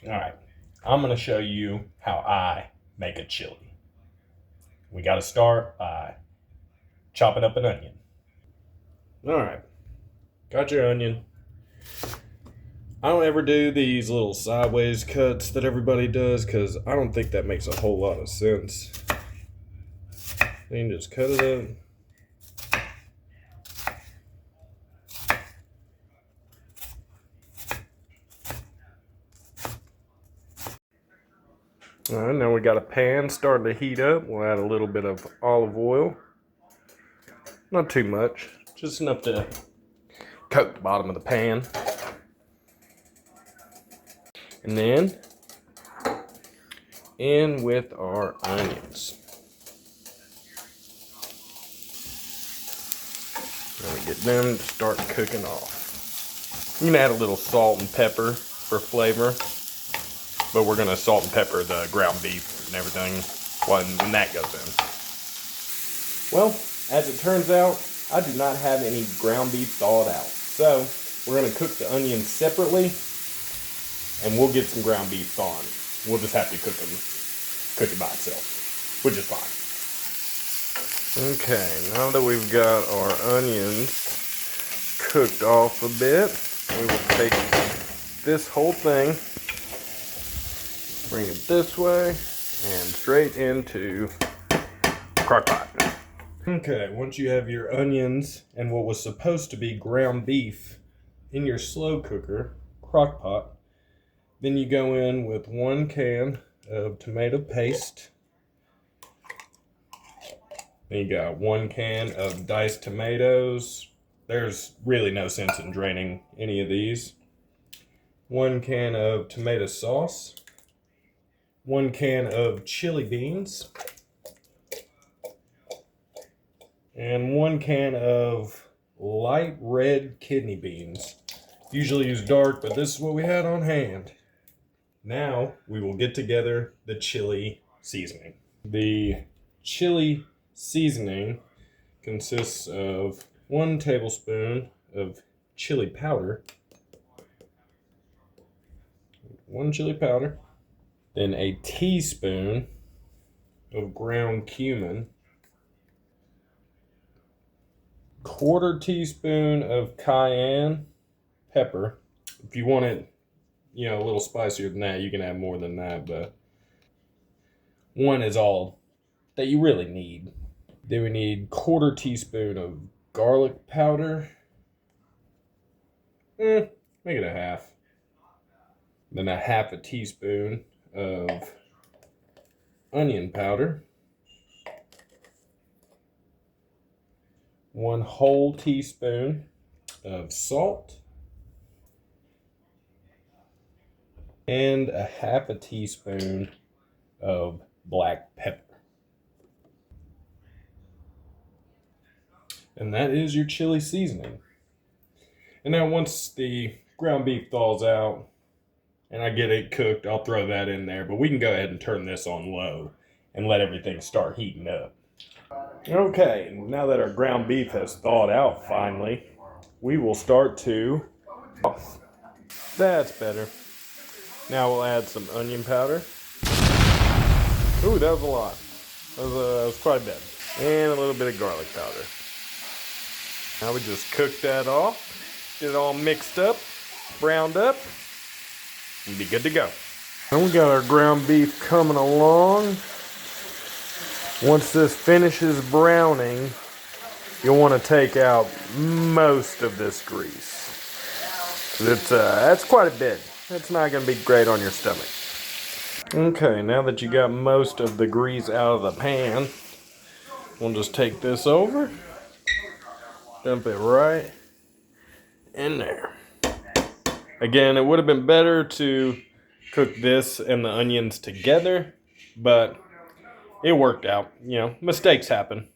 All right, I'm going to show you how I make a chili. We got to start by chopping up an onion. All right, got your onion. I don't ever do these little sideways cuts that everybody does because I don't think that makes a whole lot of sense. Then you just cut it up. All right, now we got a pan starting to heat up. We'll add a little bit of olive oil. Not too much, just enough to coat the bottom of the pan. And then in with our onions. And get them to start cooking off. You can add a little salt and pepper for flavor, but we're gonna salt and pepper the ground beef and everything when that goes in. Well, as it turns out, I do not have any ground beef thawed out. So we're gonna cook the onions separately and we'll get some ground beef thawing. We'll just have to cook it by itself, which is fine. Okay, now that we've got our onions cooked off a bit, we will take this whole thing, bring it this way, and straight into crock pot. Okay, once you have your onions and what was supposed to be ground beef in your slow cooker, crock pot, then you go in with 1 can of tomato paste. Then you got 1 can of diced tomatoes. There's really no sense in draining any of these. 1 can of tomato sauce. 1 can of chili beans. And 1 can of light red kidney beans. Usually use dark, but this is what we had on hand. Now we will get together the chili seasoning. The chili seasoning consists of 1 tablespoon of chili powder, 1 chili powder, then a teaspoon of ground cumin, 1/4 teaspoon of cayenne pepper. If you want it, a little spicier than that, you can add more than that, but 1 is all that you really need. Then we need 1/4 teaspoon of garlic powder. Make it a half. Then a 1/2 teaspoon of onion powder. 1 whole teaspoon of salt. And a 1/2 teaspoon of black pepper. And that is your chili seasoning. And now once the ground beef thaws out and I get it cooked, I'll throw that in there. But we can go ahead and turn this on low and let everything start heating up. Okay, now that our ground beef has thawed out finally, we will start to... That's better. Now we'll add some onion powder. Ooh, that was a lot. That was quite a bit. And a little bit of garlic powder. Now we just cook that off, get it all mixed up, browned up, and be good to go. And we got our ground beef coming along. Once this finishes browning, you'll want to take out most of this grease. That's quite a bit. It's not going to be great on your stomach. Okay, now that you got most of the grease out of the pan, we'll just take this over, dump it right in there. Again, it would have been better to cook this and the onions together, but it worked out. Mistakes happen.